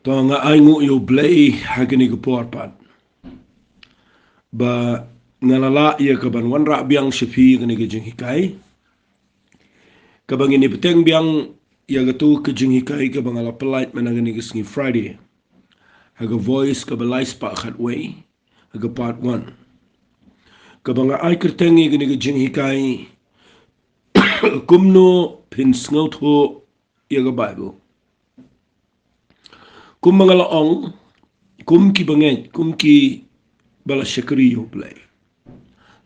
To nga aingu yo blay hagini ko porpat. Ba ngalala ia kaban wanra biang shefi kani kejing hikai. Kabang ini peteng biang ia gatu kejing hikai kabang ala pelait managani kesengi Friday. Haga voice kabalais pak khatway. Haga part 1. Kabang ai kertengi kani kejing hikai. Kumno Phin Sngewthuh ia ga Bible. Kum mangala ong kum ki banget kum ki bala syakri yo play.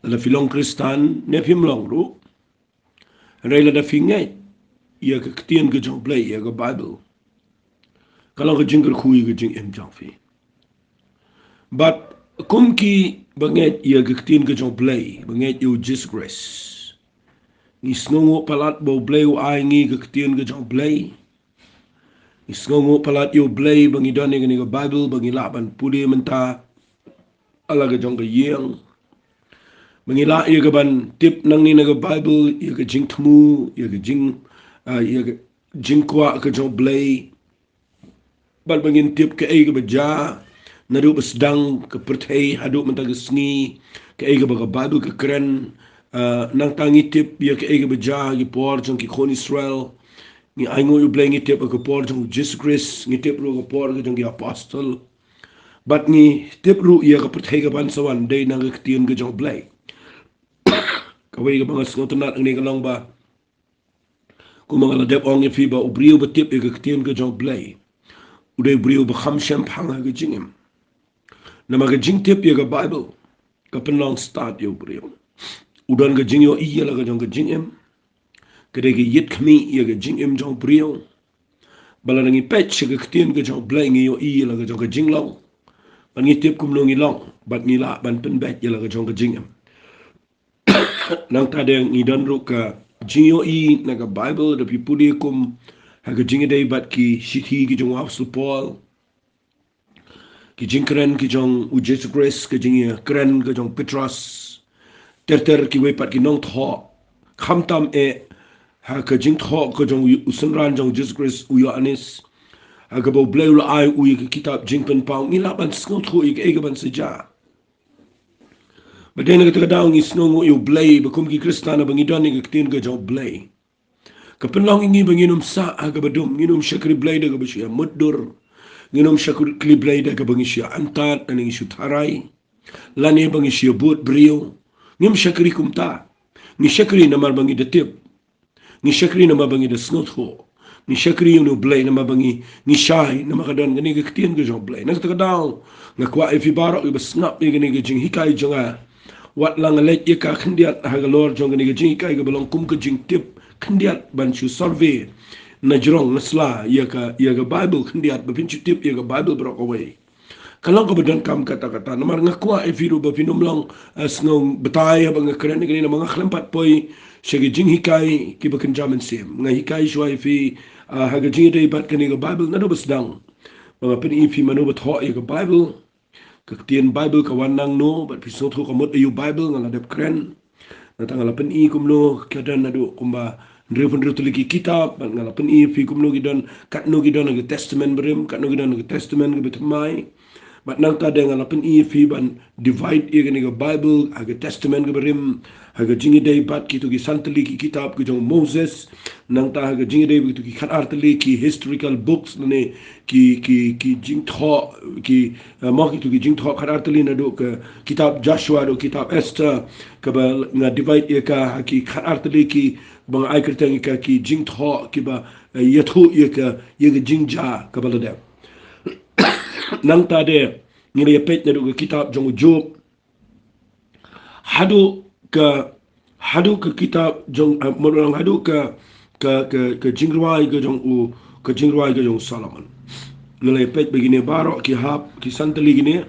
La filong kristan ne pim long ru. Rela da fingai ia ka ktien ke jong play ia ga Bible. Kalau ka jingger kui ka jing em jong fi. But kum ki banget ia ka ktien ke jong play banget yo disgrace. Ni snongo palat bo play o ai ngi ka ktien ke jong play. Isngongo palat yo blay bangi dani gani ga Bible bangi laban pudi menta ala ga jong ga yeng bangi la ye ga ban tip nang ni na ga Bible ye ga jing tmu ye ga jing kwa ga jong blay bal bangin tip ka ay ga baja na do basdang ka pertay hadu menta ga sngi ka ay ga ba ga Bible ka kren nang tangi tip ye ka ay ga baja gi por jong ki kon Israel ni aingo yu blay ngitip ako por jong Jesus Christ ngitip ru ako por jong apostle but ni tip ru iya ka pertay ka bansawan day nang kaktiyan ka jong blay kaway ka mga Sngewthuh nat ang nikalong ba kung mga ladep ong ifi ba ubriyo ba tip iya kaktiyan ka jong blay uday ubriyo ba khamsyam panga ka jingim na mga jing tip iya ka Bible ka penlong start yu ubriyo udan ka jing yo iya la ka jong ka jingim kadai ke yit kami ia ke jing em jong priyo bala nangi pet ke ktien ke jong blay ngi yo i la ke jong ke jing long ban ngi tip kum lo ngi long bat ngi la ban pen bet ia la ke jong ke jing em nang ta de ngi dan ru ka jing yo i na ka Bible de pi pudi kum ha ke jing dei bat ki shithi ki jong apostle Paul ki jing kren ki jong u Jesus Christ ke jing ya kren ke jong Petrus ter ki we pat ki nong tho kham tam e ha ka jing tho ko jong usunran jong Jesus Christ u Yohanes ha ka bo bleu la ai u ki kitab jing pen pau ni la ban Sngewthuh i ke ban seja badena ka daw ngi snongo yu blay ba kum ki kristana bangi don ni ka tin ka jong blay ka penlong ngi banginum sa ha ka badum nginum shakri blay da ka ba siya muddur nginum shakri blay da ka bangi siya antat ani ngi sutarai lani bangi siya but brio ngim shakri kumta ni shakri na mar bangi de tip ni shakri na mabangi da Sngewthuh ni shakri yung blay na mabangi ni shay na makadan gani ka ktien ka jong blay nagtakadaw nga kwa ifi barok iba snap ni gani ka jing hikay jonga wat lang alek ye ka kandiat hagalor jong gani ka jing hikay ka balong kum ka jing tip kandiat ban shu survey na jirong na sla ye ka Bible kandiat ba pinchu tip ye ka Bible brok away kalau kau berdan kam kata-kata, namar ngakua efiru bafinum long sngong betaya bang keren ni na mga klempat poi segi jing hikai ki bakan jaman sim nga hikai shwai fi haga jing dei bat kani ga Bible na do basdang mga pen ifi manu bat ho ga Bible kaktian Bible ka wanang no bat Sngewthuh ka mot ayu Bible nga ladep keren na tangala pen i kumno kadan na do kumba ndrefon tuliki kitab bat ngala pen i fi kumno gidan katno gidan ga testament berim katno gidan ga testament ga betmai but nang ta dengan lapen i fi ban divide i ga Bible aga testament ga berim aga jingi dei bat ki to gi santali ki kitab ki jong Moses nang ta aga jingi dei ki khat artali ki historical books ne ki jing tho ki mo ki to gi jing tho khat artali na do ka kitab Joshua do kitab Esther ka ba nga divide i ka ki khat artali ki bang ai kertang ka ki jing tho ki ba yathu i ka ye ga jing ja ka ba de nang ta de ngire pet na do kitab jong Job hadu ke kitab jong morang hadu ke jingruai ke jong u ke jingruai ke jong Solomon ngile pet begini barok ki hab ki santali gini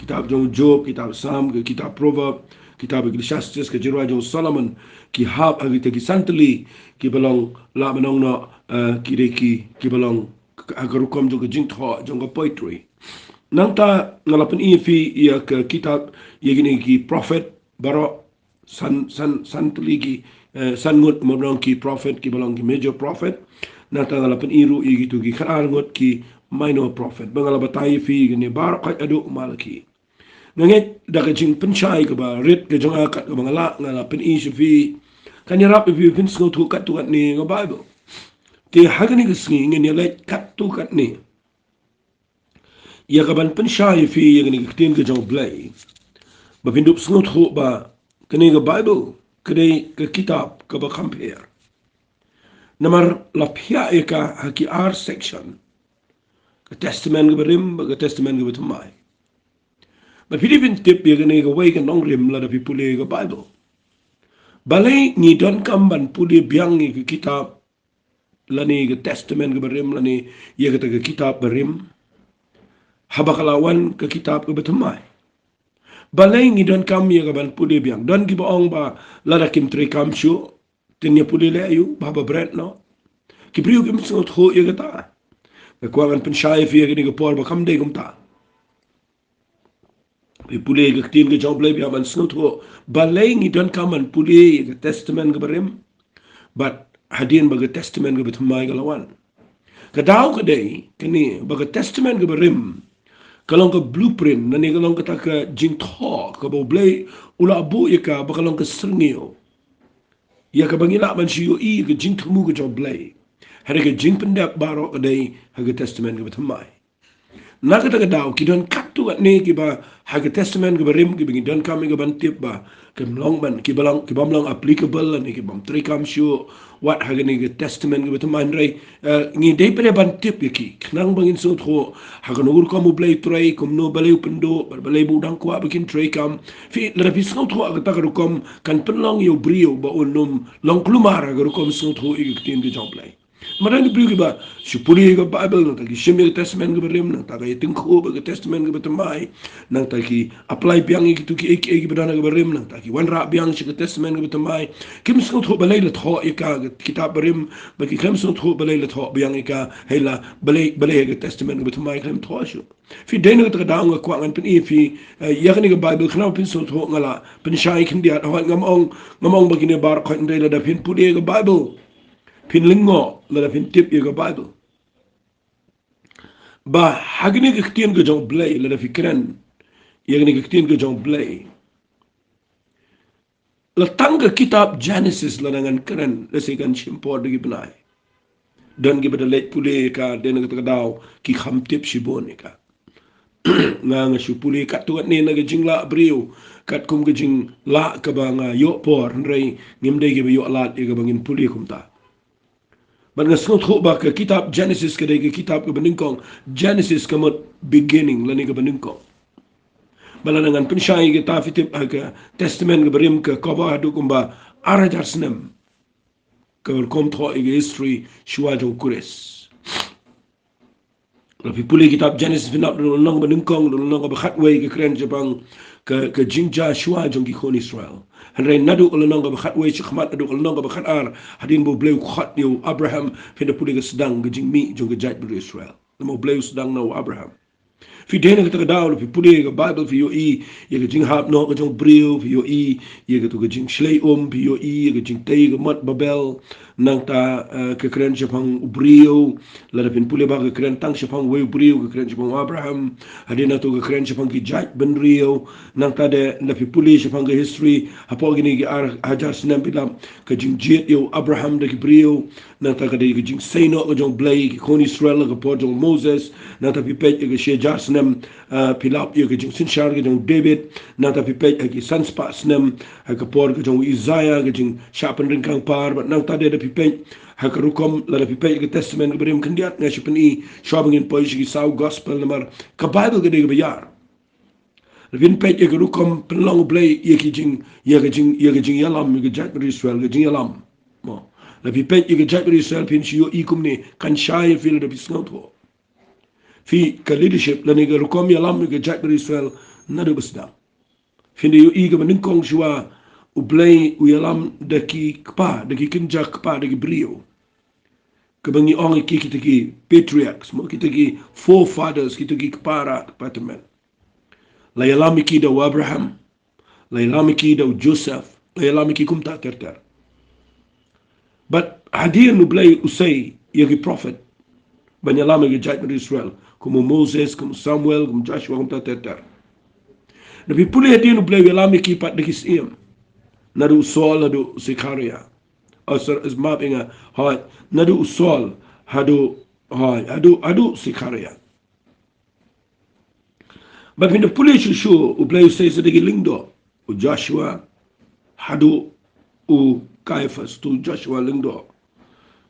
kitab jong Job kitab Sam ke kitab Proverb kitab Ecclesiastes ke jingruai jong Solomon ki hab agi te ki santali ki belong la menong no ki belong agarukom jong jing tho jong poetry nang ta ngalapan fi ia ke kitab ia gini ki prophet baro san tuligi sangut mobrong ki prophet ki balong ki major prophet na tangala pen iru gitu ki karal ngot ki minor prophet bangala batai fi ni bar qat adu malaki nganget daga jing penchai ke ba rit ke jong akat ke bangala ngala pen i fi kan ya rap fi pin Sngewthuh kat tu kat ni ng bible ti hagani ke sngi ngene le kat tu kat ni ya kaban penchai fi ya ni tin ke jong blai ba pindup Sngewthuh ba kini ke bible kini ke kitab ke ba compare namar la pia eka haki r section ke testament ke berim ke testament ke betumai ba Philippine tip ya kini ke way ke nong rim la da pipule ke bible balai ni don kamban puli biang ni ke kitab lani ke testament ke berim lani ya ke kitab berim habakalawan ke kitab ke betumai balai ni don kam ya ban puli biang don ki baong ba lada kim tri kam shu tin ya puli le ayu baba bread no ki priu kim Sngewthuh ya kata ke kuangan pensyai fi ya ni ke por ba kam de kum ta pule ke tin ke job le bi aman Sngewthuh balai ni don kaman puli ke testament ke berim but hadin baga testament ke betumai galawan kadau ke dei kini baga testament ke berim kalong ke blueprint nani kalong ke tak ke jing tho ke bo blai ula bu ya ka ba kalong ke Sngewthuh ya ka bangila man shi yo i ke jing tmu ke job blai hari ke jing pendap barok ke dei ha ke testament ke betumai na kata daw ki don katu at ni ki ba ha ke testament ke berim ki bingi don kami ke bantip ba ke mlong ban ki bamlong applicable ni ki bam tri kam shu what ha ni ke testament ke betum man rai ngi dei pele bantip ki knang bangin so tho ha ke nur kam blai trai Kumno balai pendo balai budang kwa bikin trai kam fi la fi so tho ka ta kom kan penlong yo brio ba onum long klumara ke kom so tho ik tin de job lai Marang beri ba, supuri ke Bible nang taki shimir testament ke berim nang taki tingko ke testament ke betemai nang taki apply biang itu ki ek bedana ke berim nang taki wan rak biang ke testament ke betemai kim Sngewthuh balai le tho ika kitab berim bagi kim Sngewthuh balai le tho biang ika hela balai ke testament ke betemai kim tho shu fi dena ke tadang ke kwangan pen i fi yakni ke Bible khna pin Sngewthuh ngala pen shai kin dia ngamong bagi ne bar khat ndai la da pin pudi ke Bible Phin lingo la phin tip ye Bible ba hagni ke ktien ke jong blai la fikran ye ni ke ktien ke jong blai la tang ke kitab Genesis la ngan kran la se kan chimpor de gibnai don gi bada let pule ka den ke daw ki kham tip shibon ka nga nga shupuli kat tu ni na ke jingla brio kat kum ke jing la ka ba nga yo por rei ngim de ge yo lat ye ke bangin puli kum ta But Sngewthuh ba ke kitab Genesis ke ke kitab ke beningkong Genesis ke mot beginning lani ke beningkong. Bala dengan pensyai ke tafitip ke testament ke berim ke koba adu kumba arajar senem ke kom tho ke history shua jo kuris. Lapi puli kitab Genesis finap dulu nang beningkong dulu nang ke khatway ke keren Jepang ke jingja shua jong ki kon Israel. Henry nadu kalau nong berkat wei cekmat nadu kalau nong berkat ar hadin bo bleu khat yo Abraham fenda puli ke sedang ke jingmi jong ke jait beri Israel. Namo bleu sedang no Abraham. Fi dena ke daw fi puli ke Bible fi yo i ye ke jing hap no ke jong breu fi yo i ye ke to ke jing shlei fi yo i ye ke jing tei ke mat babel nang ta ke keren Jepang breu la da pin puli ba ke keren tang Jepang wei breu ke keren Jepang Abraham hadin to ke keren Jepang ki jait ben rio nang ta de na fi puli Jepang ke history apo gini ke hajar senam bilam ke jing jet yo Abraham de ke breu nang ta ke de ke jing seino ke jong blai ke kon Israel ke po jong Moses nang ta pi pe ke shejar senam pilap yo ke jing sinshar ke jong David nang ta pi pe ke sanspa senam ke por ke jong Isaiah ke jing shapen ringkang par nang ta de pi pe hakarukom la pi pe ke testament ke berim kandiat nga shipeni shobingin po shi sau gospel namar ka Bible ke de bayar Vin pet ye rukom pelong blay ye ki jing yalam ye jat beri Israel ke jing yalam mo la vi pet ye jat beri Israel pin shi yo ikum ni kan shai fil de Sngewthuh fi ka leadership la ni rukom yalam ye jat beri Israel na de besda fin de yo i ke beningkong shwa u blay u yalam de ki kpa de ki kinja kpa de ki brio ke bangi ong ki ki patriarchs mo ki forefathers ki kpara kpatemen la yalami ki da Abraham, la yalami ki da Joseph, la yalami ki kum ta terter. But hadir nu blay usay Ia prophet. Banyalam yang jahit dari Israel. Como Moses, como Samuel, como Joshua, como teter. Tapi pulih dia nu boleh alami kipat dekis iam. Nadu usol hadu Zekaria. Maaf ingat. Nadu usol hadu Zekaria. But when the pulih susu ublay usay sedegi lingdo. U Joshua hadu u Caiaphas tu Joshua lingdo.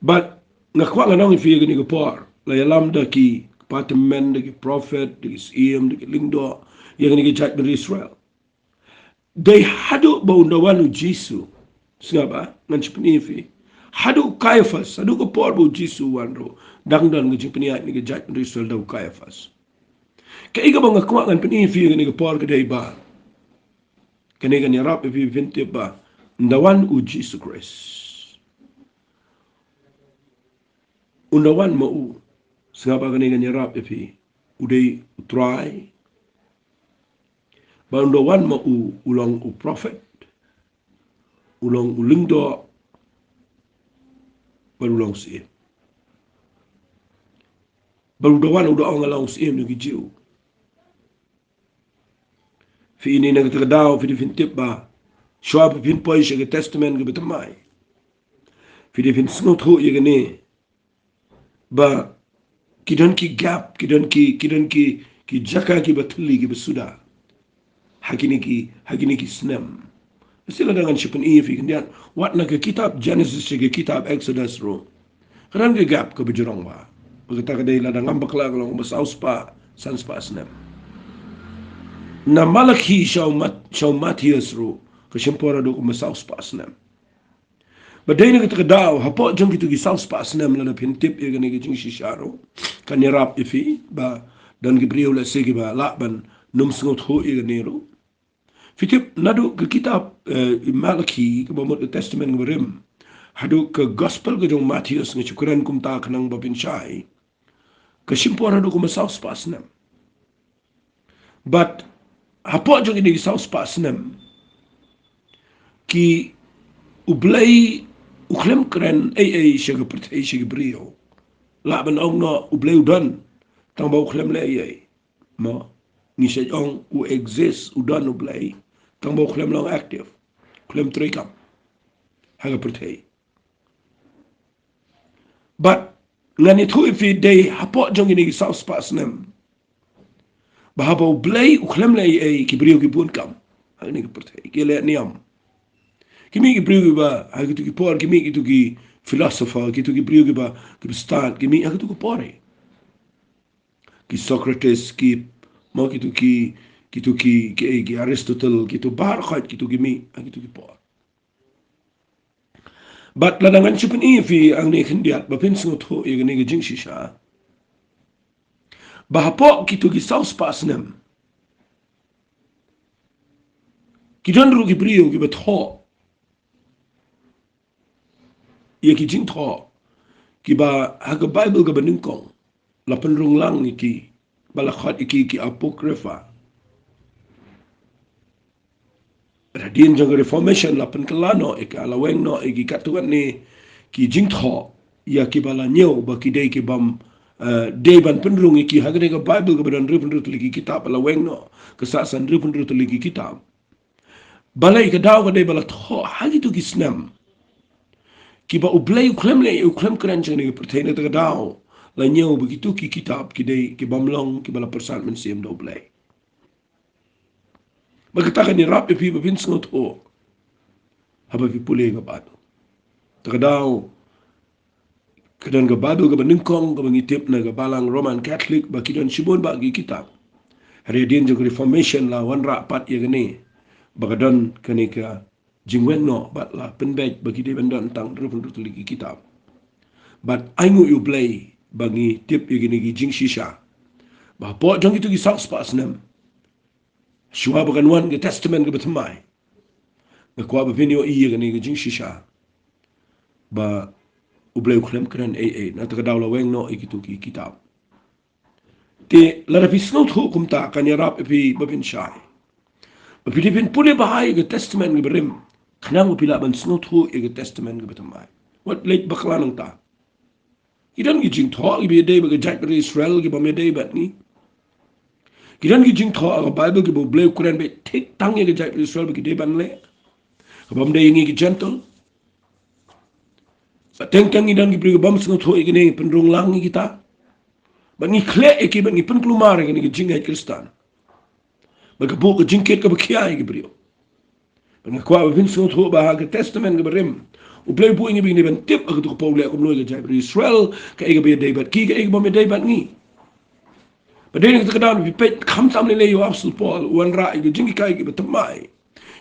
But ngakwak nganong ifi gani gapor. Layalam da ki patemen da ki prophet da ki siem da ki lingdo yang ni jat dari Israel. They hadu baundawan u Jisu. Sengapa ngan cipenifi. Hadu Caiaphas, hadu gapor bu Jisu wanro. Dangdan ngan cipeniat ni jat dari Israel da Caiaphas. Kaiga bang ngakwak ngan penifi gani gapor kedai ba. Kani kan yarap ifi vinti ba. Ndawan u Jisu Christ. Undawan mau sengapa kani kan yarap ifi udai utrai. Ba undawan mau ulang u prophet. Ulang ulingdo barulang siem. Barudawan udah orang alang siem ni jiu. Fi ini nak terdaw fi defintip ba. Shwab fin poi ke testament ke betamai. Fi defin Sngewthuh ye gani. Ba kidan ki gap, kidan ki jaka ki batuli ki besuda. Hakini ki snem. Sila dengan siapa ni fi kendian. Wat nak ke kitab Genesis ke kitab Exodus ro. Kadang ke gap ke berjerong ba. Berkata kedai ladang ngambak lah kalau bersaus pa sans pa snem. Na Malachi shau Matius ro. Kesimpora do bersaus pa snem. Badai nak terkedaw hapok jeng kitu ki saus pa snem lada pintip ya gani ke jeng sisharo. Kan yarap ifi ba dan gibriu la segi ba lakban num Sngewthuh ya gani ro. Fitip nadu ke kitab Malachi ke bawah testament ngerim hadu ke gospel ke jong Matius ngecukuran kumta kenang bapin syai ke simpor hadu ke masaus pasnem. But apa jong ini saus pasnem ki ublay uklem keren syege pertai syege brio la ban ong no ublay udan tang ba uklem le ma ni se ong u exist udan ublay tang ba uklem long active klem trekam haga pertai. But ngani thu ifi day hapo jong ini saus pasnem bahaba ublay uklem le ki brio ki bun kam haga ni pertai ki le niam kimi ki brio ba haga tu ki por kimi ki tu ki philosopher ki tu ki brio ba ki start kimi haga tu ki pore ki Socrates ki mo ki tu ki Aristotle ki tu bar khat ki tu kimi haga tu ki por. But ladangan chupen fi ang ni khendiat ba pin Sngewthuh ye ni jing shisha ba hapo ki tu ki saus pasnem ki don ru ki brio ki ba tho ye ki jing tho ki ba haga Bible ga baningkong la penrung lang ni ki balakhat ki apocrypha radian jang reformation la penkelano ala weng no ki katuan ni ki jing tho ya ki bala nyau ba ki dei ki bam dei ban penrung ki haga ga Bible ga badan ru penrut li kitab ala weng no kesasan ru penrut li kitab balai ka daw ga dei bala tho hagi tu ki snam ki ba ublay uklem keren jeng ni pertene ta daw la nyau begitu ki kitab ki dei ki bamlong ki bala persan men sim do ublay. Magkatakan ni rap ipi babin Sngewthuh haba pi pulih ga bato takadaw kadan ga bado ga baningkong ga mangitip na ga balang Roman Catholic ba kidan sibon ba gi kitab hari din jeng reformation la wan rapat ya gani bagadan kani ka jingwen no bat la penbej bagi de bandan tang rupun rutuligi kitab but aingu you play bagi tip ya gini gi jing shisha ba po jang itu gi saus pas nem Shua bagan wan ke testament ke betamai. Ngakwa bapinyo iya gani ke jing shisha. Ba ublay uklem keren na takadaw la weng no ikitu ki kitab. Ti larapi Sngewthuh kumta kanyarap ipi bapin syai. Bapilipin puli bahay ke testament ke berim. Kanang upila ban Sngewthuh ke testament ke betamai. What late bakla nang ta. Kidan gi jing tho gi be day ba jaj ba Israel gi ba me day bat ni. Kidan gi jing tho ga Bible gi bo ble Quran be tik tang gi jaj Israel gi day ban le. Ga bam day ngi gi gentle. Ba teng teng gidan gi bri bam Sngewthuh gi ne pendrung lang gi kita. Ba ngi kle e ki ba ngi pen klumar gi gi jing ai Kristan. Ba ga bo gi jing ket ga ba kiai gi bri. Ba ngi kwa ba Phin Sngewthuh ba ha ga testament gi brim. U ble bu ngi bi ne ban tip ga to Paul le kom no gi jaj Israel ka e ga be day bat ki ga e ga ba me day bat ngi. Padahal kita kadang pipet kam tam le yo apsul Paul wan ra i jingi kai ki betamai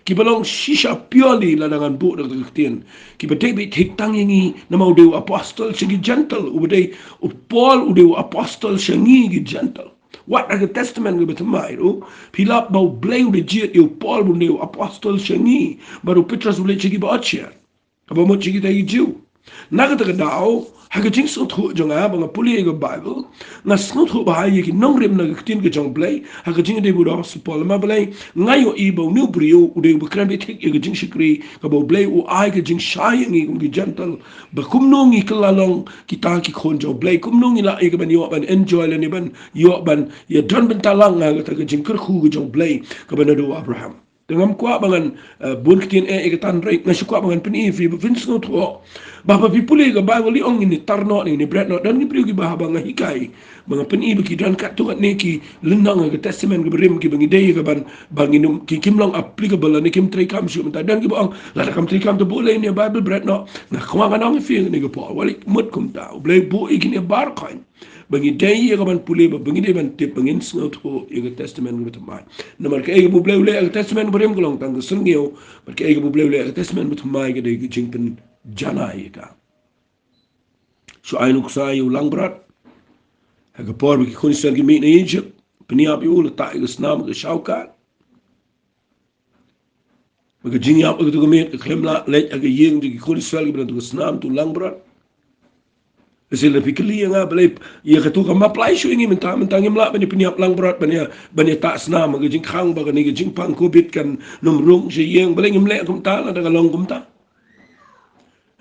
ki balong shisha purely la dengan bu dak ketien ki bete be tik tang ngi na mau de apostle sigi gentle u bete u Paul u de apostle sigi gi gentle what the testament gi betamai ru pilap bau blay u de jit u Paul bu de apostle sigi baru Petrus u le sigi ba achia aba mo sigi dai jiu naga ta dau haga jing Sngewthuh jonga ba nga puli ga Bible nga Sngewthuh ba ye ki nong rem na tin ga jong blay haga jing de bu do Paul ma blay ngayo i bo new brio u de bu kran be tik ga jing shikri ka bo blay u ai ga jing shy ngi gi gentle ba kumno ngi klalong kita ki khon jo blay kumno ngi la i ga ban yo ban enjoy le ni ban yo ban ye don ban talang nga ga ga jing kar khu ga jong blay ka ban do Abraham dengan kuat bangan bun ketien tan rek ngasih kuat bangan peni fi Phin Sngewthuh bapa pipuli ga Bible li ong ini tarno ni bread no dan ni priu gi bah banga hikai banga peni beki dan kat tu ne ki lendang ga testament ga berim ki bangi dei ga ban banginum ki kimlong applicable ni kim tri kam shu dan gi bang la kam tri kam to boleh ni Bible bread no na khwa ga nong fi ni ga po wali mut kum ta ble bo igini bar kain bangi dei ga ban puli ba bangi dei ban tip bangin Sngewthuh ga testament ga tamai nomor ka e bu ble ga testament berim golong tang Sngewthuh ber ka e bu ble ga testament ga tamai ga dei jing pen jana ika so ainu kusai ulang berat haga por bi kun sel gi mi na Egypt peniap yu la ta ga snam ga shaukat ga jing yap ga to mit ga khemla lech ga yeng gi kun sel gi ga snam tu lang berat sila pikli nga balay ya ka tu ka maplay shu ngi mentang imla bani peniap lang berat bani ta snam ga jing khang ba ga ni ga jing pang kubit kan numrung si yeng balay ngimle kum ta la da long kum ta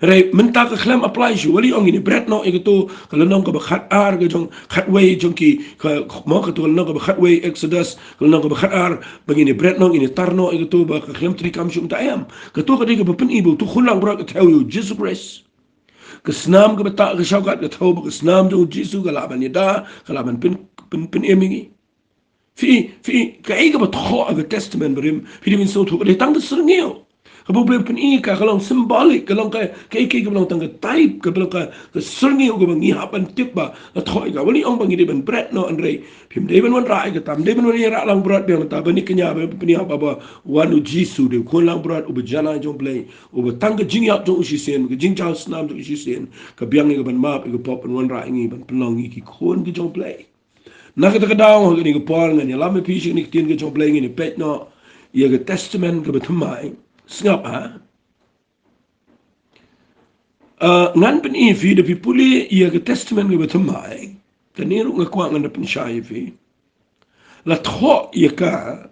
Rai mentak ke klem apply shu wali ong ini bread no itu kalau nong ke bakhat ar ke jong khatway jong ki mau ke tu kalau nong ke khatway Exodus kalau nong ke bakhat ar begini bread no ini tarno itu ba ke klem tri kam shum ta ayam ke tu ke dia ke pen ibu tu khulang berat ke tell you Jesus Christ ke snam ke betak ke syaukat ke tahu ke snam tu Jesus ke laban yada ke laban pen emingi fi ke ai ke betok ke testament berim fi min so tu ke tang serngeo Kabo boleh pen ika kalau simbolik kalau kai kalau tangga type kalau ka serni ugo bangi hapan tiba atau ika wali ong bangi deban bread no andre pim deban wan rai ka tam deban wan ira lang berat biang ta bani kenya peni apa ba wanu jisu de ko lang berat ubo jana jong play ubo tangga jing yap jong usi sen ke jing chao snam jong usi sen ka biang ni ban map ika pop wan rai ngi ban penong ki kon ki jong play na ka daw ni ko pol ngani la me pi ni tin ke jong play ni pet no ia ke testament ke betumai Sengap ngan pen ifi de pipuli ia ke testament ke betamai taniru ngakwa ngan pen syai fi la tho ia ka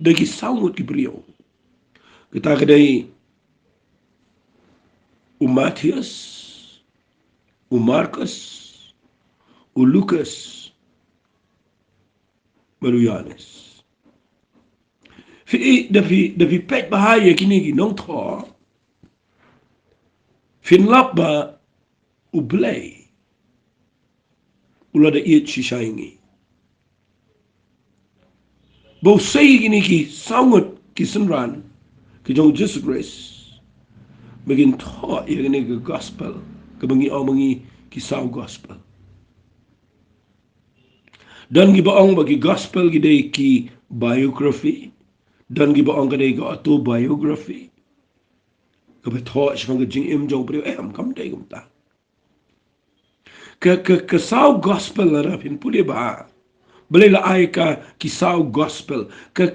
de ki saungut ki brio kita kedai Matius Markus Lukas baru Yohanes fi de pet bahaya kini ki nong tho fin lap ba ublay ula da iet shishaingi bo say kini ki sangut ki sunran ki jong Jesus Christ begin tho ia kini ke gospel ke bangi omongi ki saw gospel dan gi baong bagi gospel gi dei ki biography dan gi baong ka dei ka autobiography ka betho shang ga jing im jong brio am kam dei gum ta ke saw gospel la rapin puli ba bele la ai ka ki saw gospel ke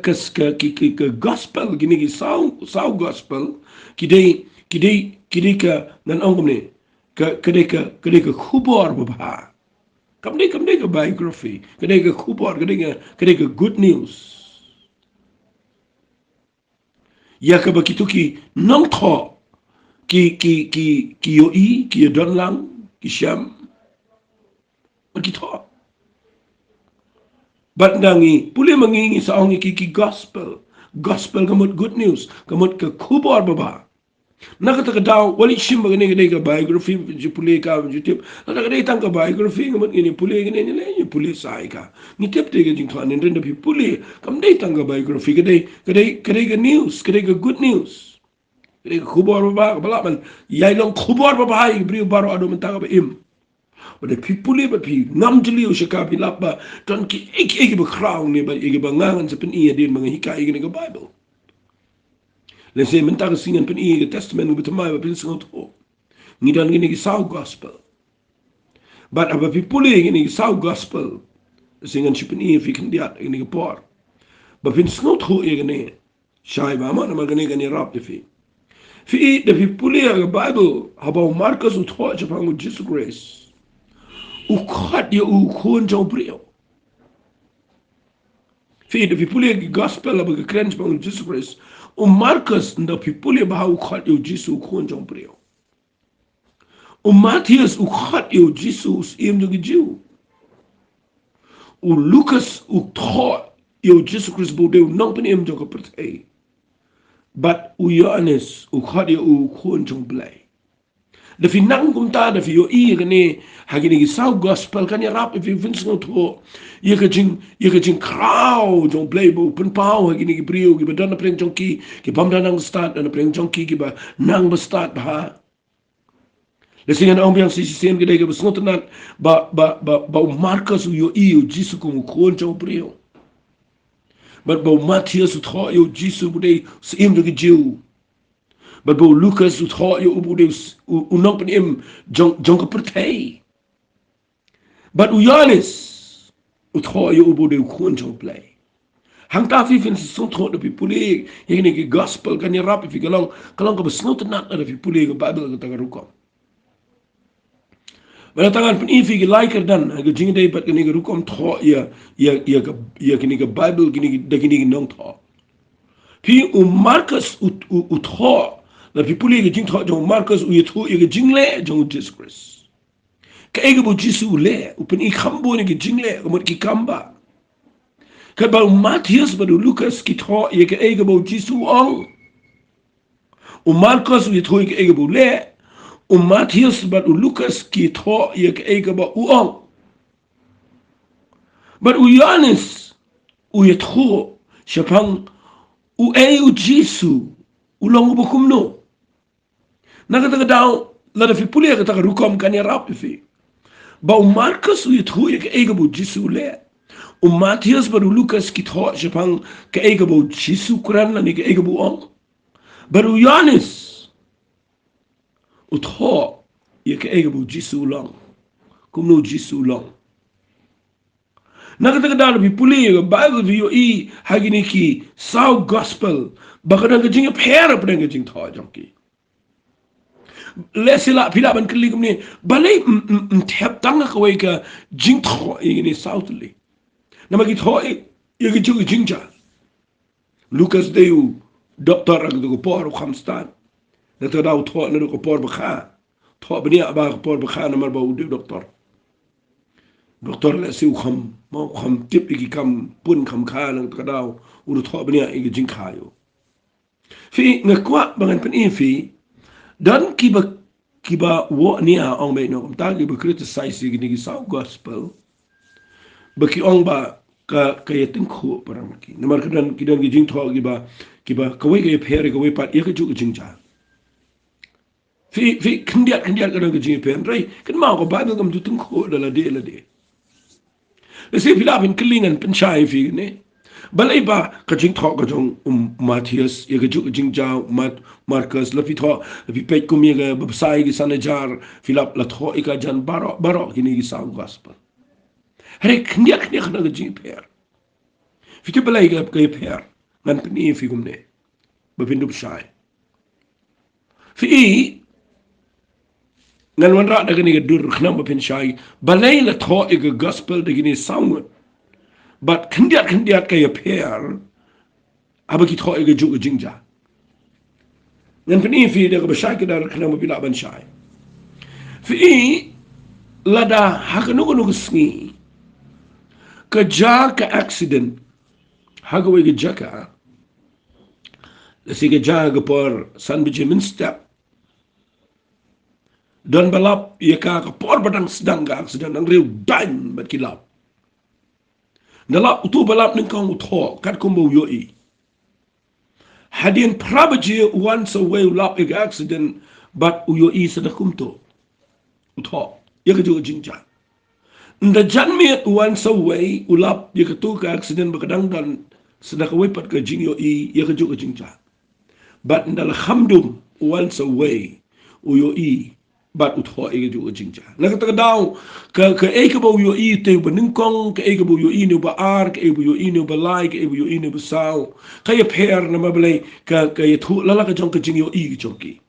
gospel gini ki saw gospel ki dei ka nan ong ne ke dei ka khubor ba kam dei ka biography ke dei ka khubor ke dei ka good news ya ka begitu ki nong tho ki yo i ki don lang ki sham kita. But nangi, puli mangingi sa ongi kiki gospel. Gospel kamut good news. Kamut ke kubor baba. Nakata daw, wali shimba gani gani ka biography, puli ka, YouTube. Nakata gani tang ka biography, kamut gani puli gani gani, puli saay ka. Ngitip tiga jing tuan, nindrin dapi puli. Kam day tang ka biography, kadai ka news, kadai ka good news. Kadai ka kubor baba, kapala man, yay lang kubor baba, brio baro ado mentang ka im. But the people but people namjali o siya kapilap ba tan ki iki ba crown ni ba iki ba ngangan sa paniya din mga hika iki nga Bible. Let's say mentang singan paniya testament ng bitamay ba Sngewthuh. Ngidan gini saw gospel. But aba people gini saw gospel singan si paniya fi kandiat ini por. Ba Sngewthuh gini siya ba man magani gani rap de fi. Fi the people ga Bible habaw Marcus utho sa pangu Jesus grace. Ukhat ya ukun jong brio. Fi the people ya gospel aba kren pang Jesus Christ. Marcus nda people ya ba ukhat ya Jesus ukun jong brio. Matthias ukhat ya Jesus im jong Jew. Lucas ukhat ya Jesus Christ bude nang pen im jong pertai. But Johannes ukhat ya ukun jong blai. Da fi nang kumta da fi yo gani hagini saw gospel kan ya rap fi Sngewthuh ye ka jing crowd jong play bo pen pau hagini brio gi badana preng jong ki bam nang start na preng jong ki ba nang ba start ba le singan ang biang sisien gede ga Sngewthuh nan ba Marcus yo jisu ko ko jong brio but ba Matthias utho yo jisu bude sim de Jew. But bo Lucas utho yo ubudeus unang panim jong ka pertai. But Johannes utho yo ubudeu kun jong play. Hang ta fi Sngewthuh de pipuli yene ki gospel kan ya rap fi kalong ka Sngewthuh nat na fi puli ka Bible ka tagarukom. Wala tangan pun ifi ki liker dan ga jing dei pat kini rukom tho ya kini ka Bible kini nong tho. Fi Marcus utho la pipuli ga jing tho jong Marcus u yethu ga jing le jong Jesus Christ. Ka ega bo Jesus le upen I khambo ni ga jing le ko mot ki kamba. Ka ba Matthias ba Lucas ki tho ye ka ega bo Jesus ong. Marcus u yethu ga ega bo le Matthias ba Lucas ki tho ye ka ega bo ong. But Johannes u yethu shapang u Jesus ulong ubo Kumno. Nakataga daw, lada fi puli ka taga rukom kanya rap fi. Ba Marcus u yethu ka ega bo Jesus le. Matthias ba Lucas ki tho shapang ka ega bo Jesus kuran la ni ka ega bo ong. Ba Johannes u tho ye ka ega bo Jesus ulong. Kumno Jesus ulong. Nakataga daw fi puli ka Bible vi yo hagini ki saw gospel baka nang jing pera pa nang jing tho jongki. Lesila pila ban kali kumni balay tap tanga kawai ka jing tho ini southly. Namagi tho ye jing jingja. Lucas deu doktor ang do por khamstan. Nata daw tho na do por bakha. Tho bani aba por bakha na mar ba u doktor. Doktor la siu kham mo kham tip iki kam pun kham kha nang ka daw u tho bani iki jing khayo. Fi ngakwa bangan pen fi dan kiba wo niya ong may no tagi ba criticize gini sa gospel baki ong ba kayatin ko parang ki namar kidan gijing tho kiba kawai kay pere kawai pat ya kaju jingja fi kindiat kadang gijing pen rai kan ma ko Bible kam tutun ko la de si filapin kelingan penchai fi ne balai ba kajing tho ka jong Matthias ye kaju jingja Marcus la fi tho fi pet kum ye ga babsai gi sanajar filap la tho ika jan baro kini gi sa gospel hare khnyak na ga jing per fi te balai ga ka per nan pni fi gum ne ba pindu shai fi nan wan ra daga ni ga dur khna ba pin shai balai la tho ika gospel de gini sound but kandiat kaya pair abaki tho ega juk jingja nan pini fi de ba shai kedar khna mo bila ban shai fi lada hakanugo sngi ka accident hagawe ke jaka lasi ke jaga por San Benjamin step dan balap ia ka por badang sedang ka accident ang riu dan bat kilap dalap utu balap ning kang utho kat kumbo yoi hadin prabaji once away lap ik accident but uyoi sada kumto utho ya ka jo jinja nda janmi once away ulap ya ka tu ka accident bakadang dan sada ka wepat ka jing yoi ya ka jo jinja but ndal hamdum once away uyoi bat utho e jo jinja nakata daw ka e ka bo yoi te baningkong ka e ka bo yoi ne ba ar ka e bo yoi ne ba lai ka e bo yoi ne ba sao ka ya per na mablay ka thu lala ka jong ka jing yoi ka jongki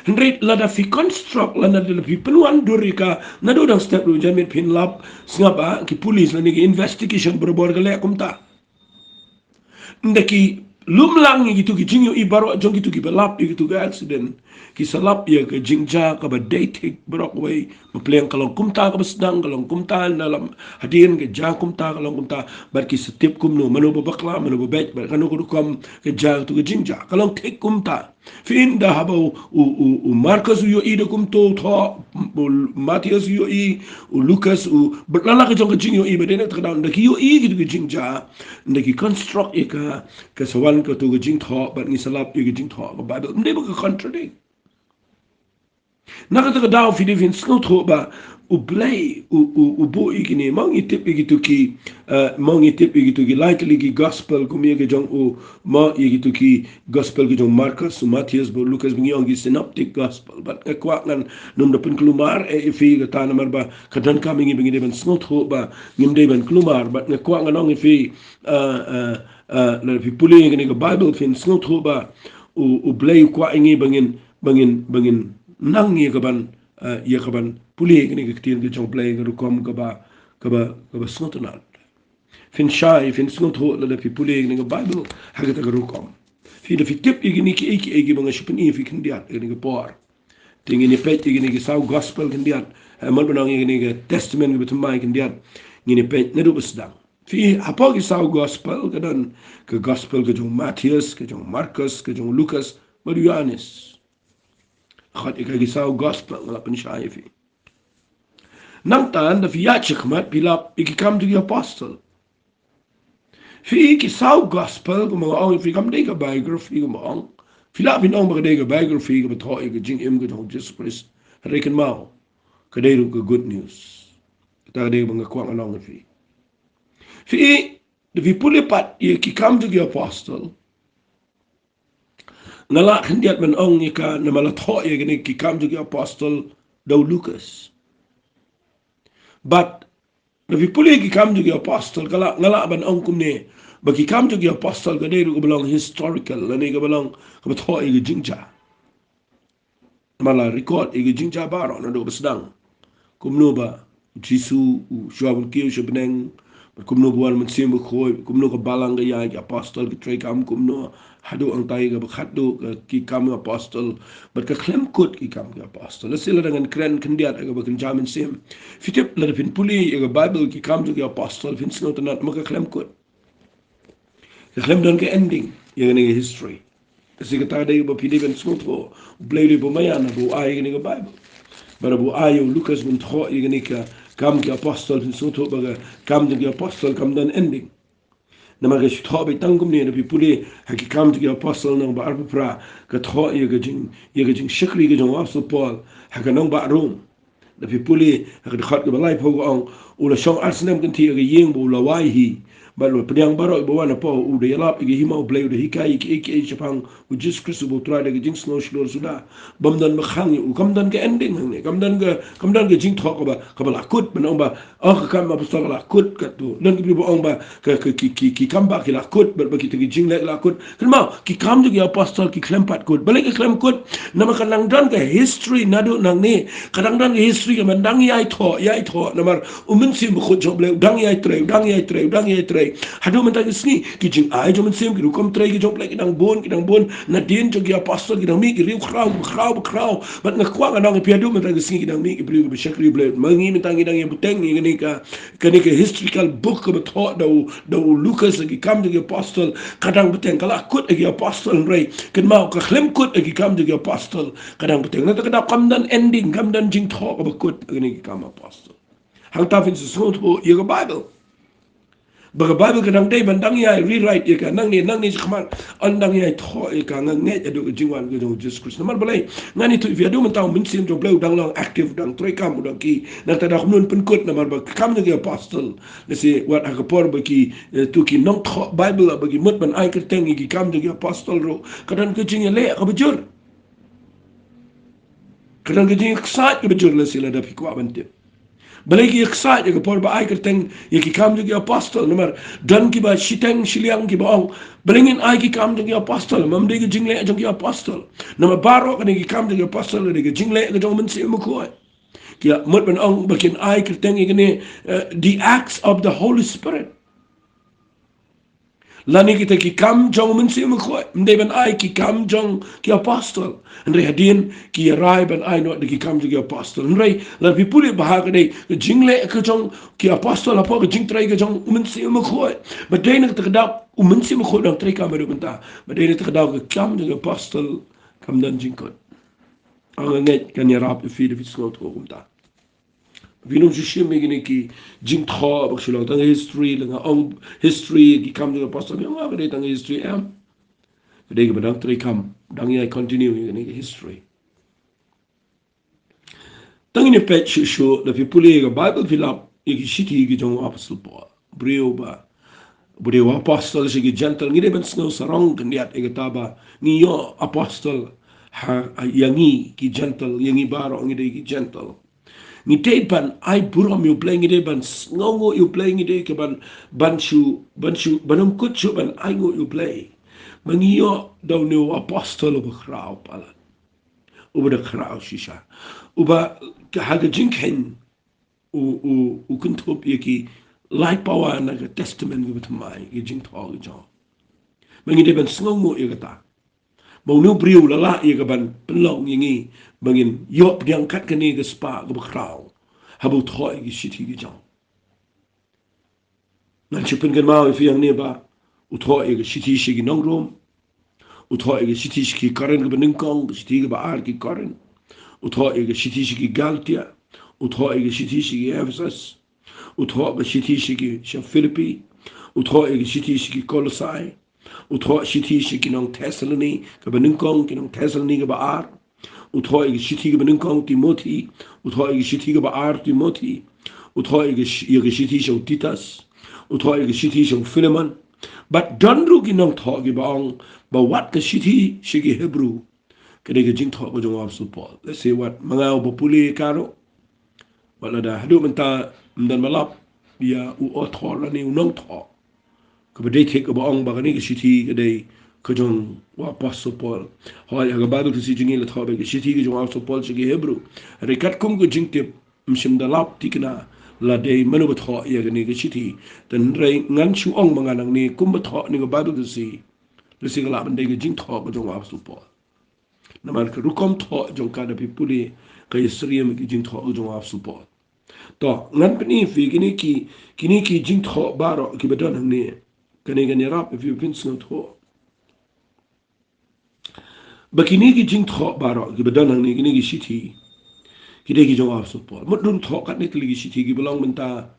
Henry lada fi construct lada de fi penuan durika na do dang step lu jamit Phin lab ngapa ki police la ni investigation berbor ka le kumta ndaki lumlang gitu ki jingyo i baro jong gitu ki balap gitu ka accident ki salap ya ka jingja ka ba dating brok way mapleng kalong kumta ka basdang kalong kumta dalam hadin ke ja kumta kalong kumta bar ki setip kumno mano babakla mano babet bar kanu ku kom ke ja tu ka jingja kalong tik kumta Phin da habo u Marcus yo i de kumto tho Matthias yo i u Lucas u berlala ka jong ka jingyo i ba dena ta down da ki yo i gitu ka jingja ndaki construct ka sawan ka tu ka jing tho bat ngi salap i ka jing tho ka Bible mde ba ka contradict nakata ka daw Philippine Sngewthuh ba u blay u bo ikini mang itip igitu ki mang itip igitu ki likely ki gospel kumia ke jong u ma igitu ki gospel ki jong Marcus Matthias bo Lucas bingi ang synoptic gospel but kwa ngan num da pen klumar e fi ka ta namar ba kadan kami ngi bingi ban Sngewthuh ba ngimde ban klumar but kwa ngan ang fi na fi puli ngi ka Bible Phin Sngewthuh ba u blay kwa ngi bangin nang ye kaban ye kaban puli ni ktin ke jong play ngu kom kaba Sngewthuh Phin shai Phin Sngewthuh la fi puli ni Bible hagata ru kom fi de fi tip igini ki egi banga shipin fi kindiat ni ke por tingi ni pet igini ke sau gospel kindiat mal banang igini ke testament ke betumai kindiat ngini pet nedu besdang fi apa ki sau gospel kadan ke gospel ke jong Matthias ke jong Marcus ke jong Lucas baru Yohanes khat ikagi sau gospel ngala pensyai fi nang tan da fi yachikmat pilap iki kam to the apostle fi iki sau gospel ko mga ong fi kam de ka biography ko mga filap in ong mga de ka biography ko betho ik jing im ko Jesus Christ reken mau ka de ka good news ta de mga kwang anong fi de fi pulipat iki kam to the apostle ngala hendiat man ong ika na malatho ya gani ki kam to the apostle daw Lucas but the people ki kam to the apostle kala ngala ban ong kumne ba ki kam to the apostle ga dei ko belong historical lani ga belong ka tho i jingja mala record i jingja baro na do besdang kumno ba jisu shwabul kiyo shbeneng kumno buan man sim ko kumno ko balang ga ya apostle ki tre kam kumno hadu ang tay ga bakhado ki kam apostle but ka klem kut ki kam apostle sila dengan kren kendiat ga bakin jamin sim fitip la fin puli ga Bible ki kam to apostle fin Sngewthuh not maka klem kut ka klem don ka ending ya ga history kasi ka tada ba pili ben Sngewthuh blade bo mayana bo ay ga Bible bara bo ayo Lucas bin tho ya ga kam ki apostle fin Sngewthuh ba kam to apostle kam don ending namaga shitho be tangum ne bi puli haki kam to apostle nang ba arpra ka tho ye ga jing shikri ga jong apostle Paul haka nang ba rum da bi puli haka khat ga lai pho ong ula shong arsenam kan ti ga yeng bo la wai hi ba lo pdiang baro bo wana po u de yalap ga hima blay de hikai ki chapang u Jesus Christ bo tra de ga jing snow shlor suda bamdan ma khang u kamdan ga ending ne kamdan ga jing tho ba la kut ban ong ba ka kam apostle la kut ka tu nan ki bo ong ba ki kam ba ki la kut ba ki ti jing la kut kelma ki kam ju apostle ki klempat kut balik ki klem kut nama kanang dan ga history nadu nang ni kadang dan history ga mandang yai tho namar umin sim khut job le dang yai tre play hadu man ta sni ki jing ai jo man sem ki kom trai ki jong play ki dang bon na din jo ki apostle ki dang mi ki riu krau but na kwa nang pi hadu man ta sni ki dang mi ki bli bi shakri blade mangi man ta ki dang ye buteng ni ka historical book of thought da Lucas ki kam jo ki apostle kadang buteng kala kut ki apostle rai ken mau ka khlem kut ki kam jo ki apostle kadang buteng na ta kada kam dan ending kam dan jing tho ka kut ki kam apostle hang ta fin Sngewthuh ye ka Bible baga Bible ka nang day bandang ya rewrite ye ka nang ni khman andang ya tho ye ka ngang nge adu jingwan ke jong Jesus Christ namar balai ngani tu via do man taw min sim jong bleu dang lang active dang troi kam dang ki na ta dak nun pen kot namar ba kam ne apostle le se wat ha por ba ki tu ki nong tho Bible ba ki mut ban ai ka teng ki kam de apostle ro kadan ke jing le ka bujur kadan ke jing sa ke bujur le sila da fi kwa bante balai ki excited ke por ba ai kerteng ye ki kam jogi apostle number dan ki ba shiteng shiliang ki ba ong balingin ai ki kam jogi apostle mam de ki jingle jogi apostle number baro kan ki kam jogi apostle de ki jingle ke jong men se mo ko ki mot ban ong bakin ai kerteng ye ne the acts of the Holy Spirit lani kita ki kam jong men si mo ko mde ban ai ki kam jong ki apostle andre hadin ki rai ban ai no de ki kam ki apostle andre la pi puli bahag de jingle ke jong ki apostle apo ke jing trai ke jong men si mo ko ba de ne ta da men si mo ko dang trai kam do banta ba de ne ta da ke kam ki apostle kam dan jing ko ang nget kan ya rap fi de Sngewthuh ko banta Vinum Jushim begini ki jing tho bak shilong tang history lenga ong history ki kam de apostle yang apa de tang history am de ke badang tri kam dang ya continue ni history tang ni pet shu the people ga Bible fill up ki shiti ki jong apostle po brio ba brio apostle shi ki gentle ngi de ben snow sarong kan yat e taba ni yo apostle ha yangi ki gentle yangi baro ngi de ki gentle ni te ban ai burom you playing it ban ngongo you playing it ke ban banum kutchu ban ai ngo you play mangio do no apostle of crowd pala over the crowd shisha uba haga jinken u kuntop yeki light power na testament with mai ye jing thog jo mangi de ban ngongo yegata bau nu briu la la ye ka ban penlong yingi bangin yop diang kat kani ke spa ke bakrau habu thoi ki shiti ki jang nan chipin kan mau fi yang ne ba u thoi ke shiti shi ki nong rom u thoi ke shiti shi ki karen ke bening kong shiti ke ba ar ki karen u thoi ke shiti shi ki galtia u thoi ke shiti shi ki Ephesus u thoi ke shiti shi ki Philippi u thoi ke shiti shi ki Colossae utho shiti shi kinong Thessaloni ka beningkong kinong Thessaloni ka baar utho ig shiti ka beningkong Timothy utho ig shiti ka baar Timothy utho ig shiti shi Titus utho ig shiti shi Philemon but donru kinong tho ki baong ba wat ka shiti shi ki Hebrew kade ka jing tho ko jong apostle Paul let's say what mga populi karo wala da hadu menta mdan malap ya u author ni unong tho kabade take ba ong ba ni shiti kade ko jong wa apostle Paul hoy ga Bible to si jingi la thobe shiti ko jong apostle Paul chi Hebrew rekat kum ko jingte mshim da lap tikna la de manu ba tho ya ni shiti tan re ngan chu ong ma nang ni kum ba tho ni ga Bible to si le si ga la ban de ga jing tho ko jong apostle Paul na man ka rukom tho jong ka da pipuli ka yesriem ki jing tho ko jong apostle Paul to ngan pani fi kini ki jing tho baro ki badan ni kani gani rap if you Phin Sngewthuh bakini ki jing tho baro ki badan ni kini ki shiti ki de ki jong apostle Paul mut dun tho kat ni ki shiti ki belong menta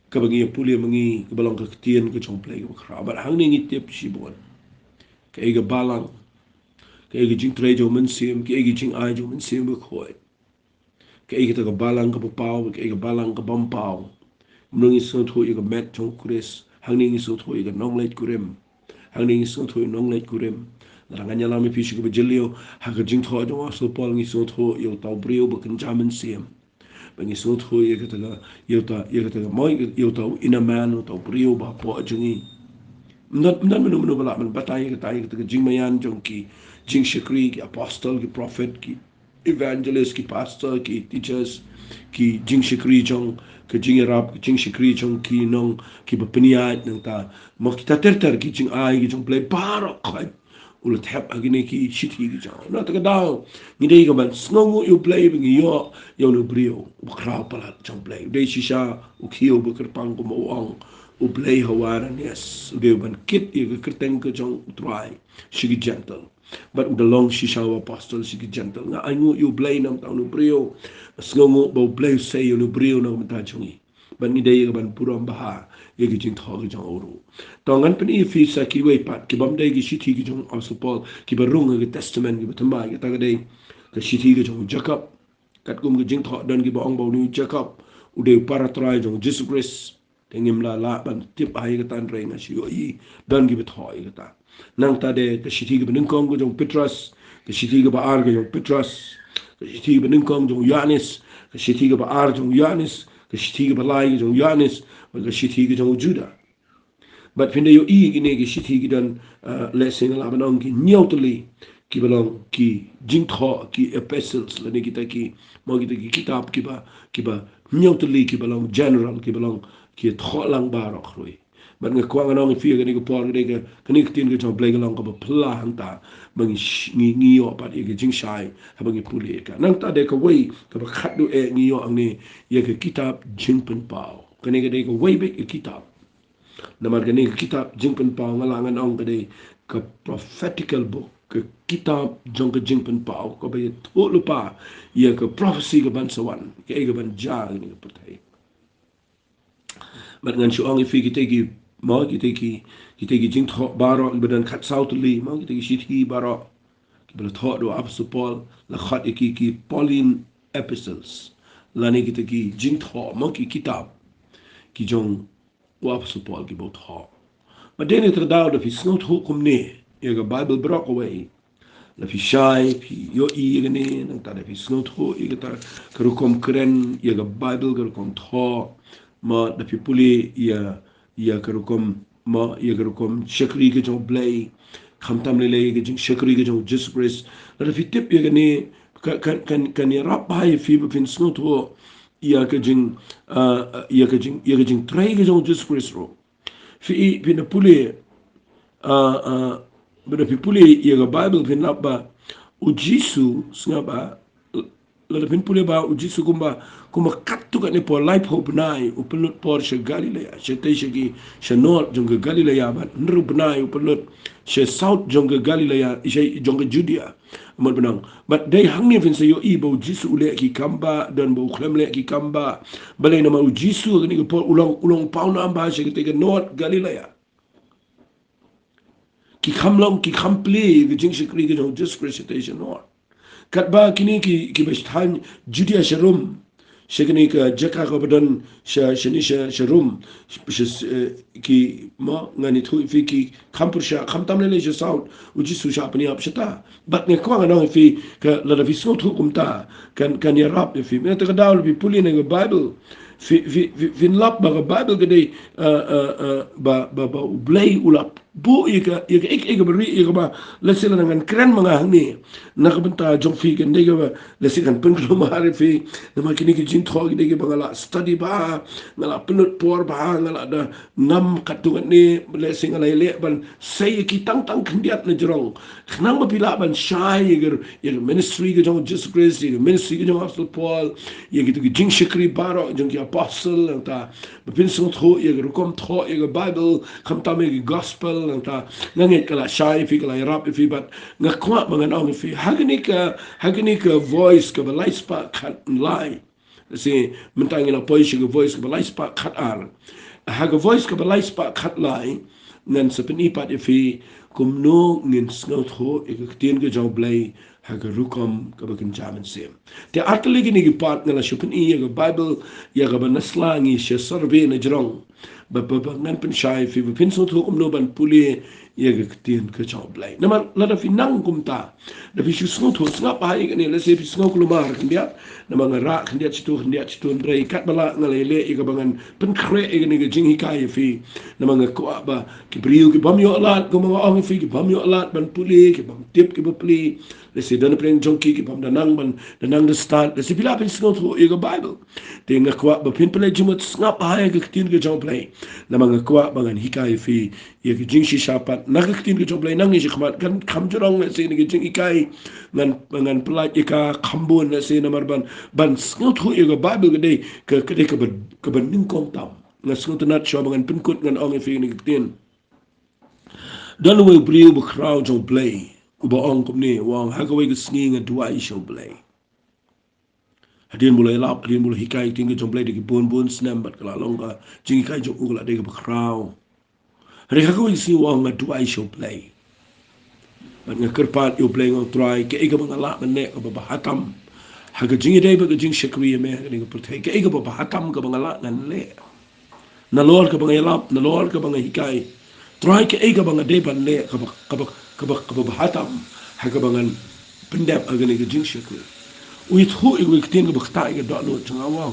ka bangi puli mangi ki belong ka tien ka jong play ka khra bar hang ni tip shi bon ka ga balang ka ga jing tre jo men sim ki ga jing ai jo men sim ko khoi ka ga balang ka pau ka ga balang ka bam pau mnungi Sngewthuh ga met jong Chris hangning Sngewthuh ga nonglet kurem hangning Sngewthuh nonglet kurem ranganya lami pishi ko jelio haga jing tho jo apostle Paul ngi Sngewthuh yo taw brio ba kan jaman sim bangi Sngewthuh ye kata yo ta moy yo taw ina man taw brio ba po jingi ndan menu bala man batay kata jing mayan jong ki jing shikri ki apostle ki prophet ki evangelist, ki pastor, ki teachers, ki jing shikri jong, ki jing rap, ki jing shikri jong, ki nong, ki bapeniat nang ta, mo kita ter ki jing ai, ki jong play barok kai, ulat hep agini ki shiti ki jong. Na taka daw, ngidei ka ban, snongu you play bingi yo no brio, ukraw pala jong play. Udei shisha, ukhiyo bukerpang kumawang, uplay hawaran, yes. Udei ban kit, iya ka kerteng ka jong utray, shigi gentle. But the long shisha apostle shigi gentle. Nga angu you play nam tau no brio, snongu bo play say yo no brio na kumata chungi. But ni day ban puram baha, ye ki jing thog jong oru. Tongan pen ifi sa ki way pat, ki bam day ki shiti ki jong apostle Paul, ki barung ki testament ki batamba, ki taga day, ki shiti ki jong Jacob, kat kum ki jing thog dan ki ba ong bau ni Jacob, uday para try jong Jesus Christ, tengim la ban tip ay ka tan rey nga siyo i, dan ki bathoy ka ta. Nang tade, ka shiti ki baningkong ko jong Petrus, ka shiti ki baar ka jong Petrus, ka shiti ki baningkong jong Yanis, ka shiti ki baar jong Yanis, ka shiti ki balay jong Yanis, ka shiti ki jong Judah. But finde yo i gine ki shiti ki dan lesing ala banong ki nyautali ki balong ki jingtho ki epistles lani kita ki mo kita ki kitab ki ba nyautali ki balong general ki balong ki tholang barok roi. But nga kwang anong fi gani ko por gani ka kani tin ka jong play galong ka ba pla hanta bang ngi yo pat ye jing shai ha bang puli ka nang ta de ka wei ka ba khat do e ngi yo ang ni ye ka kitab jingpen pao kani ka de ka wei be kitab namar gani kitab jingpen pao ngalangan ong gade ka prophetical book ka kitab jong ka jingpen pao ka ba to lupa ye ka prophecy ka ban sawan ka e ka ban ja ni ka patai mat ngan shu ong fi ki tegi mo ki tegi jing tho baro badan khat sautli mo ki tegi shithi baro ki bala tho do apostle Paul la khat ki Pauline epistles lani ki tegi jing tho mo ki kitab ki jong apostle Paul ki bot ho but then it daw da fi Sngewthuh kumne ye ga Bible broke away la fi shai fi yo i gane nang ta da fi Sngewthuh i ga ta karukom kren ye ga Bible ga kom tho ma da fi puli ya karukom ma ya karukom shakri ke jong play khamtam le ke jing shakri ke jong Jesus Christ da fi tip ye gane kan ya rap hai fi fin Sngewthuh ya ke jing ya ke jing trai ke jong Jesus Christ ro fi na puli bada fi puli ya ga Bible fin ba ujisu sngaba la fin puli ba ujisu kuma kattu kan po life hope nai upelut por she Galilea she te she ki she north jong Galilea ba nru nai upelut she south jong Galilea she jong Judea mod benang but dai hangni fin se yo i bo jisu le ki kamba dan bo khlem le ki kamba balai na ma jisu ni ko ulong pauna amba she te north Galilea ki khamlong ki khample ki jing she kri ki jong just presentation north kat ba kini ki bestan Judea sharum shekini ka jaka ko badan shani sharum ki ma ngani thu fi ki khampusha khamtam le je sound uji su sha apni ap shata bat ne ko ngana fi ka la fi Sngewthuh kumta kan ya rap fi me ta dawl fi puli ne Bible fi lap ba Bible gede ba blay ulap bu ika beri ika ba lesila dengan keren mangahni nak benta jong fi kan dega ba lesikan pengklo mahari fi nama kini ki jing thog dega ba ngala study ba ngala penut por ba ngala da ngam katungan ni lesing ngala le ban say ki tang kendiat na jerong nang mapila ban shy yeger ministry ke jong Jesus Christ yeger ministry ke jong apostle Paul yeger ki jing shikri baro jong ki apostle ta bepin Sngewthuh yeger kom tho yeger Bible kam ta me gospel ta ngangit kala shy fi kala rap fi bat ngakwa mangan ong fi hagni ka voice ka balai spa khat lai si mentang ina voice ka voice ka balai spa khat ar haga voice ka balai spa khat lai ngan sa penipat fi kumno ngin Sngewthuh ikaktin ka jong blay haga rukom ka bakin jaman sim te atlegi ni part ngala shupin i ga Bible ya ga banaslangi she survey na jrong ba ngan pen shai fi pin Sngewthuh kumno ban puli ya ga ktin ka jong blay namar la da fi nang kumta da fi Sngewthuh ngap ha i ni la se fi Sngewthuh lumar kandia namang ra kandia chitu ndrei kat bala ngalele i ga bangan pen kre i ni ga jing hikai fi namang ko ba ki priu ki bam yo la ko mga ong ong fi ki bam yo alat ban puli ki bam tip ki bapli le se dan preng jongki ki bam danang ban danang de start le se bila pen Sngewthuh e Bible te nga kwa ba pin pele jumot ngap ha ke tin ke jong play na mga kwa bangan hikai fi ye ki jing shi shapat na ke tin ke jong play nang ni khmat kan kham jorong le se ni ke jing ikai ngan plat ika khambun le se na marban ban Sngewthuh e Bible ke de ke ban ning kong tam na Sngewthuh nat sho bangan pinkut ngan ong fi ni ke tin dan we brio be crowd jong play uba ong kom ni wang ha ka we ke sngi nga dua I show play hadin mulai lap hadin mulai hikai tinggi jong play de ki bon snam bat kala long ka jing kai jong ugla de ke crowd hari ha ka we si wang nga dua I show play bat nga kerpat yo play ngong try ke ega bang ala men ne ka ba hatam ha ka jing de ba ka jing shakri me ka ni ka ke ega ba hatam ka bang ala ngan le na lor ka bang yalap na lor ka bang hikai try ke ega bang de ban le ka ba hatam ha ka bangan pendap agani ka jing shakri uit hu ik wil tin ka bakta ka do lo changa wa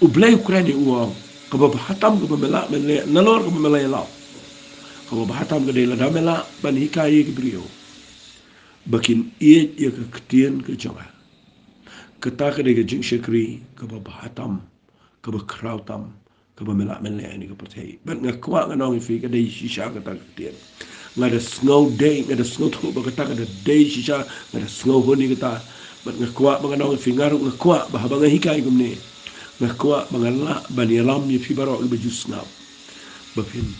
u blay ukraine u ka ba hatam ka ba mela men le na lor ka ba mela yalap ka ba hatam ka de la da mela ban hikai ka brio bakin ie ye ka ktien ka changa kata ka de ka jing shakri ka ba hatam ka ba krautam ka ba mela men le ni ka pertai ban nga kwa nga nong fi ka de shisha ka ta ktien nga da snow day nga da snow thu ba ka ta ka da day shisha nga da snow ho ni ka ta ban nga kwa ba nga nong fi ngaru nga kwa ba ba nga hikai gum ni nga kwa ba nga la ban yalam ni fi baro ba jus snap ba pin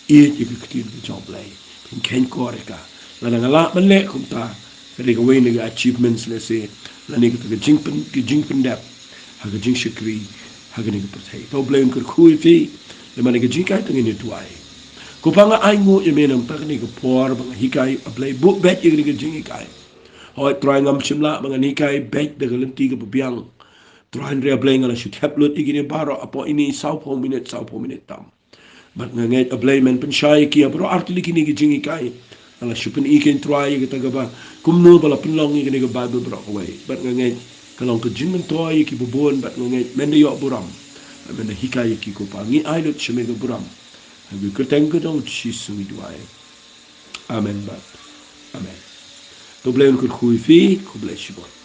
ie ye ka ktien ka job lay pin ken ko ka la nga la men le kum ta ka de ka we ni achievements le se la ni ka jing pen dap ha ka jing shakri ha ka ni ka pertai to blame ka khui fi le man ka jing kai tang ni tuai ko panga ai ngo ye menam ta ni ka por bang hikai ablay bu bet ye ni ka jing hikai hoi try ngam chimla bang ni kai bet de galanti ka biang try re ablay ngala shoot hap lut igini baro apo ini sau po minute tam bat nga nget ablay men pen shai ki abro artli kini ki jing hikai ala shupen iken try ye ta ga ba kumno bala pinlong ye ni ka bible bro away bat nga nget kalong ka jing men toy ki bubon bat nga nget men de yo buram men de hikai ki ko pa ngi ai lut shme ga buram we could thank God on Jesus we do Amen. Amen. To blame could who we fee, God bless you.